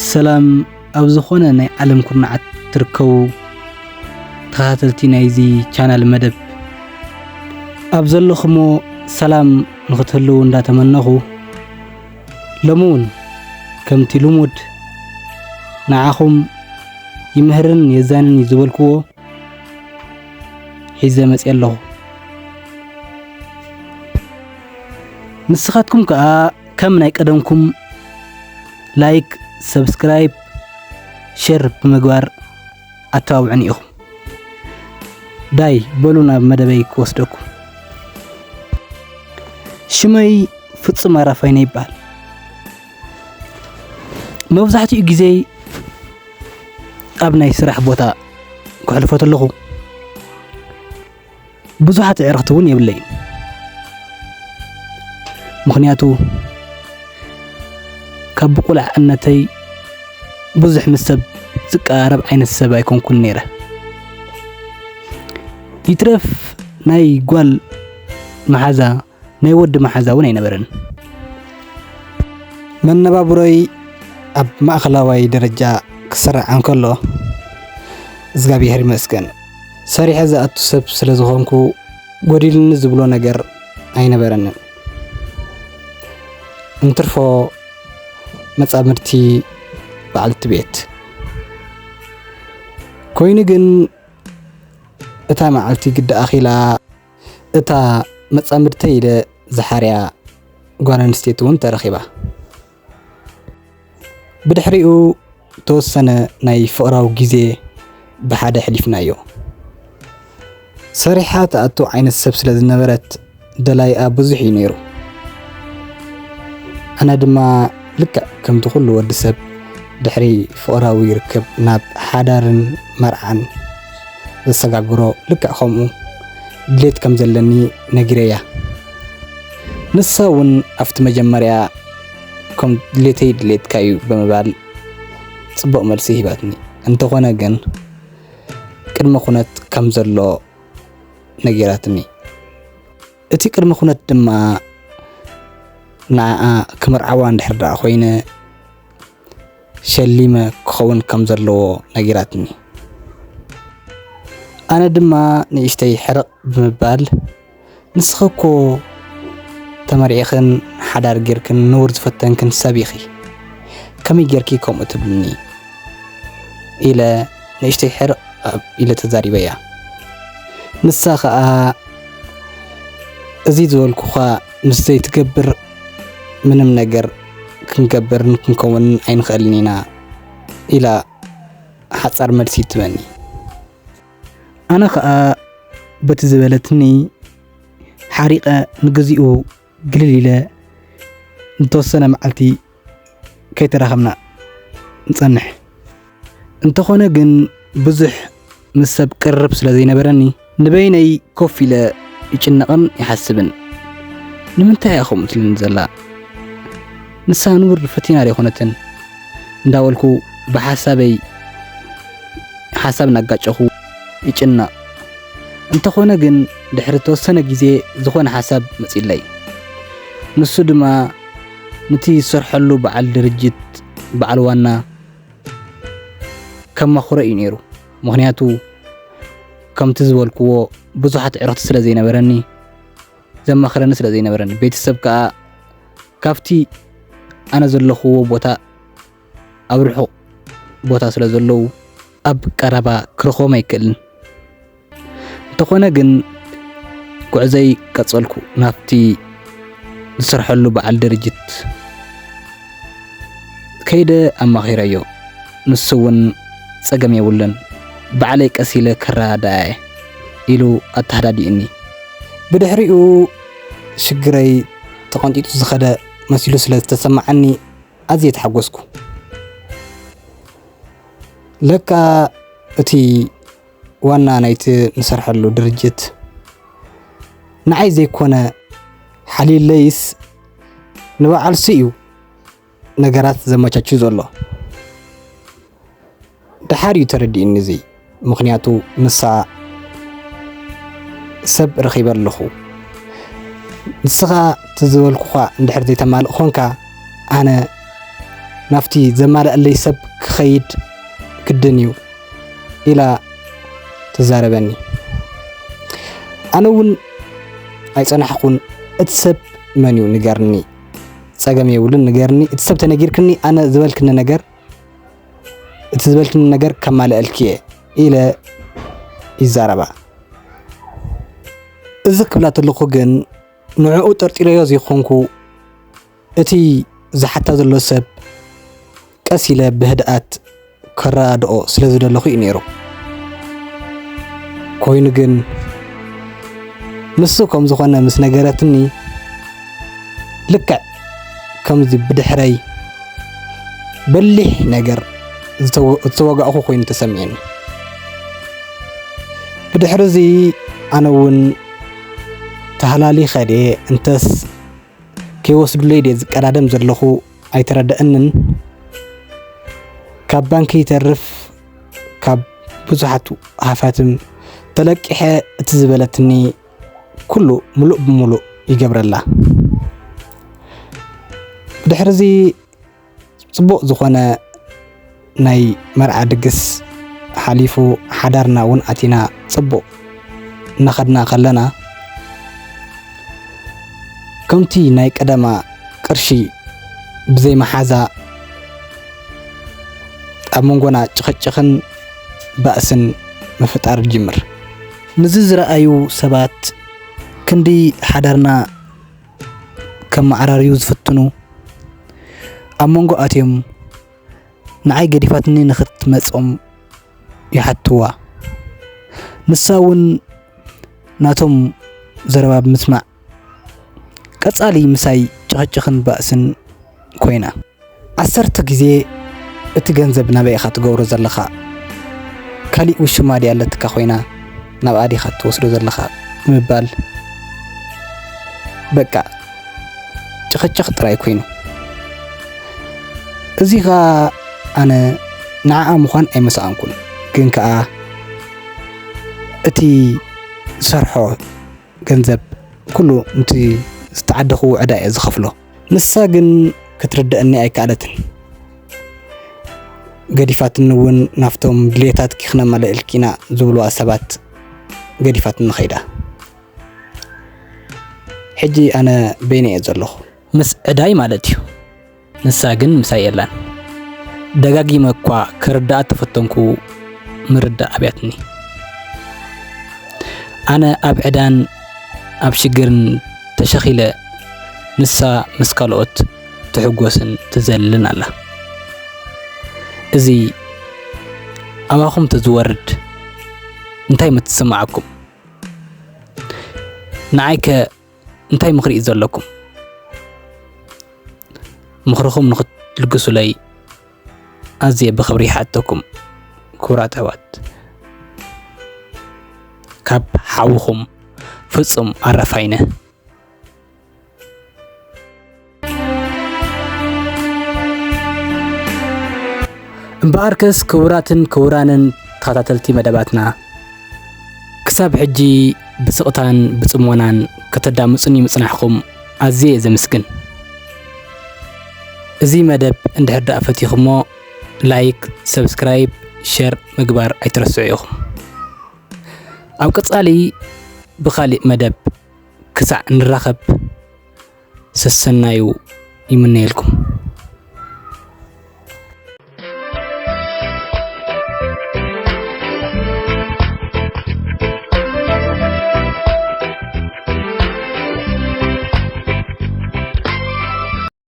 ሰላም ኣብ ዝኾነ ናይ ዓለም ኩርናዓት ትርከቡ ተኸታተልቲ ናይዚ ቻናል መደብ ኣብ ዘለኹሞ ሰላም ንኽትህልው እንዳተመነኹ ሎሙን ከምቲ ልሙድ ንዓኹም ይምህርን የዛንን ይዝበልክዎ ሒዘ መፅእ ኣለኹ። ንስኻትኩም ከዓ ከም ናይ ቀደምኩም ላይክ ሰብስክራይብ ሼር ብምግባር ኣተባብዑኒ ኢኹም። ዳይ በሉ ናብ መደበይ ክወስደኩም። ሽመይ ፍጹም ኣራፋይነ ይበሃል። መብዛሕትኡ ግዜ ኣብ ናይ ስራሕ ቦታ ክሕልፎ ከለኹ ብዙሓት ኣዕርኽቲ እውን የብለይን። ምክንያቱ ካብ ብቁልዕነተይ ብዙሕ ምስ ሰብ ዝቀራረብ ዓይነት ሰብ ኣይኮንኩን ነይረ። ይትረፍ ናይ ጓል መሓዛ ናይ ወዲ መሓዛ እውን ኣይነበረን። መነባብሮይ ኣብ ማእኸላዋይ ደረጃ ክስራሕ እንከሎ እግዚአብሔር ይመስገን ሰሪሐ ዝኣቱ ሰብ ስለ ዝኾንኩ ጎዲልኒ ዝብሎ ነገር ኣይነበረንን። እንትርፎ መጻምድቲ በዓልቲ ቤት ኮይኑ ግን እታ መዓልቲ ግደ ኣኺላ እታ መጻምድተይ ኢለ ዝሓርያ ጓል ኣንስተይቲ እውን ተረኺባ ብድሕሪኡ ተወሰነ ናይ ፍቕራዊ ግዜ ብሓደ ሕሊፍናዮ። ሰሪሓ ተኣቱ ዓይነት ሰብ ስለ ዝነበረት ደላይኣ ብዙሕ እዩ ነይሩ። ኣነ ድማ ልክዕ ከምቲ ኩሉ ወዲ ሰብ ድሕሪ ፍቕራዊ ይርከብ ናብ ሓዳርን መርዓን ዘሰጋግሮ ልክዕ ከምኡ ድሌት ከም ዘለኒ ነጊረያ። ንሳ እውን ኣብቲ መጀመርያ ከም ድሌተይ ድሌትካ እዩ ብምባል ፅቡቕ መልሲ ሂባትኒ። እንተኾነ ግን ቅድመ ኩነት ከም ዘሎ ነጊራትኒ። እቲ ቅድመ ኩነት ድማ ንዓኣ ክምርዓዋ እንድሕር ደኣ ኮይነ ሸሊመ ክኸውን ከም ዘለዎ ነጊራትኒ። ኣነ ድማ ንእሽተይ ሕርቕ ብምባል ንስኸ እኮ ተመሪዕኽን ሓዳር ጌርክን ንውር ዝፈተንክን ሰብ ኢኺ ከመይ ጌርኪ ከምኡ ትብልኒ ኢለ ንእሽተይ ሕርቕ ኢለ ተዛሪበያ። ንሳ ከዓ እዚ ዝበልኩኻ ምስ ዘይትገብር ምንም ነገር ክንገብርን ክንከውን ኣይንኽእልን ኢና ኢላ ሓፃር መልሲ ትበኒ። ኣነ ከዓ በቲ ዝበለትኒ ሓሪቐ ንግዚኡ ግልል ኢለ እንተወሰነ መዓልቲ ከይተራኸብና ንጸንሕ። እንተኾነ ግን ብዙሕ ምስ ሰብ ቅርብ ስለ ዘይነበረኒ ንበይነይ ኮፍ ኢለ ይጭነቕን ይሓስብን። ንምንታይ እያ ከምኡ ትብለኒ ዘላ? ንሳ ንቡር ፈቲና ዘይኮነትን እንዳበልኩ ብሓሳበይ ሓሳብ እናጋጨኹ ይጭነቕ። እንተኾነ ግን ድሕሪ ተወሰነ ግዜ ዝኾነ ሓሳብ መፂለይ። ንሱ ድማ ነቲ ዝሰርሐሉ በዓል ድርጅት በዓል ዋና ከማኽሮ እዩ ነይሩ። ምክንያቱ ከምቲ ዝበልክዎ ብዙሓት ዕረኽቲ ስለ ዘይነበረኒ ዘማኽረኒ ስለ ዘይነበረኒ ቤተሰብ ከዓ ካብቲ ኣነ ዘለኽዎ ቦታ ኣብ ርሑቕ ቦታ ስለ ዘለዉ ኣብ ቀረባ ክረኽቦም ኣይክእልን። እንተኾነ ግን ጉዕዘይ ቀጸልኩ ናብቲ ዝሰርሐሉ በዓል ድርጅት ከይደ ኣማኺረዮ። ንሱ እውን ፀገም የብሉን ባዕለይ ቀሲለ ከረዳየ ኢሉ ኣተሃዳዲእኒ። ብድሕሪኡ ሽግረይ ተቐንጢጡ ዝኸደ መሲሉ ስለ ዝተሰማዓኒ ኣዝየ ተሓጎስኩ። ለካ እቲ ዋና ናይቲ ንሰርሐሉ ድርጅት ንዓይ ዘይኮነ ሓሊለይስ ንባዓልሲ እዩ ነገራት ዘመቻቹ ዘሎ ድሓር እዩ ተረዲእኒ እዚ ምክንያቱ ንሳ ሰብ ረኺበ ኣለኹ ንስኻ ትዝበልኩኻ እንድሕር ዘይተማልእ ኮንካ ኣነ ናፍቲ ዘማልአለይ ሰብ ክኸይድ ግድን እዩ ኢላ ተዛረበኒ ኣነ እውን ኣይፀናሕኩን እቲ ሰብ መን እዩ ንገርኒ ፀገም የብሉን ንገርኒ እቲ ሰብ ተነጊርክኒ ኣነ ዝበልክኒ ነገር ከማልአልክ እየ ኢለ ይዛረባ እዚ ክብላ ተለኹ ግን ንዕኡ ጠርጢረዮ ዘይኮንኩ እቲ ዝሓታ ዘሎ ሰብ ቀስ ኢለ ብህድኣት ከረዳኦ ስለ ዝደለኹ እዩ ነይሩ ኮይኑ ግን ንሱ ከም ዝኾነ ምስ ነገረትኒ ልክዕ ከምዚ ብድሕረይ በሊሕ ነገር ዝተወጋእኹ ኮይኑ ተሰሚዕኒ ብድሕሪ እዚ ኣነ እውን ተሃላሊ ኸደ እንተስ ከይወስዱለይ ደ ዝቀዳደም ዘለኹ ኣይተረድአንን ካብ ባንኪ ይተርፍ ካብ ብዙሓት ሃፋትም ተለቂሐ እቲ ዝበለትኒ ኩሉ ሙሉእ ብሙሉእ ይገብረላ ብድሕሪ እዚ ጽቡቕ ዝኾነ ናይ መርዓ ድግስ ሓሊፉ ሓዳርና እውን ኣቲና ጽቡቕ እናኸድና ከለና ከምቲ ናይ ቀደማ ቅርሺ ብዘይ መሓዛ ኣብ መንጎና ጭኽጭኽን ባእስን ምፍጣር ጅምር ንዚ ዝረኣዩ ሰባት ክንዲ ሓዳርና ከም ማዕራርዩ ዝፍትኑ ኣብ መንጎ ኣትዮም ንዓይ ገዲፋትኒ ንኽትመጾም ይሓትዋ ንሳ እውን ናቶም ዘረባብ ምስማዕ ቀጻሊ ምሳይ ጭኽጭኽን ባእስን ኮይና 10 ግዜ እቲ ገንዘብ ናበይ ኢኻ ትገብሮ ዘለኻ ካሊእ ውሽማ ድያ ኣለትካ ኮይና ናብ ኣዲኻ ትወስዶ ዘለኻ ምባል በቃ ጭኽጭኽ ጥራይ ኮይኑ እዚኻ ኣነ ንዓኣ ምዃን ኣይመሰኣንኩን ግን ከዓ እቲ ዝሰርሖ ገንዘብ ኩሉንቲ ዝተዓደኹ ዕዳ እየ ዝኸፍሎ ንሳ ግን ክትርድአኒ ኣይከኣለትን ገዲፋትኒ እውን ናፍቶም ድሌታት ክነመልአልኪና ዝብልዋ ሰባት ገዲፋትኒ ኸይዳ ሕጂ ኣነ በይነ እየ ዘለኹ ምስ ዕዳይ ማለት እዩ ንሳ ግን ምሳይ የላን ደጋጊመ እኳ ክርዳእ ተፈተንኩ ምርዳእ ኣብያትኒ ኣነ ኣብ ዕዳን ኣብ ሽግርን ተሸኺለ ንሳ ምስ ካልኦት ትሕጎስን ትዘልልን ኣላ እዚ ኣባኹም ተዝወርድ እንታይ ምትስማዓኩም ንዓይከ እንታይ ምኽሪ እዩ ዘለኩም ምኽርኹም ንኽትልግሱለይ ኣዝየ ብኽብሪ ይሓተኩም ክቡራት ኣሕዋት ካብ ሓውኹም ፍጹም ኣረፋይነ እምበኣርከስ ክቡራትን ክቡራንን ተኸታተልቲ መደባትና ክሳብ ሕጂ ብስቕታን ብጽሞናን ከተዳምጹኒ ምጽናሕኩም ኣዝየ ዘመስግን እዚ መደብ እንድሕር ዳኣ ፈቲኹሞ ላይክ ሰብስክራይብ ሼር ምግባር ኣይትረስዑ ኢኹም ኣብ ቀጻሊ ብኻሊእ መደብ ክሳዕ ንራኸብ ሰሰናዩ ይምነየልኩም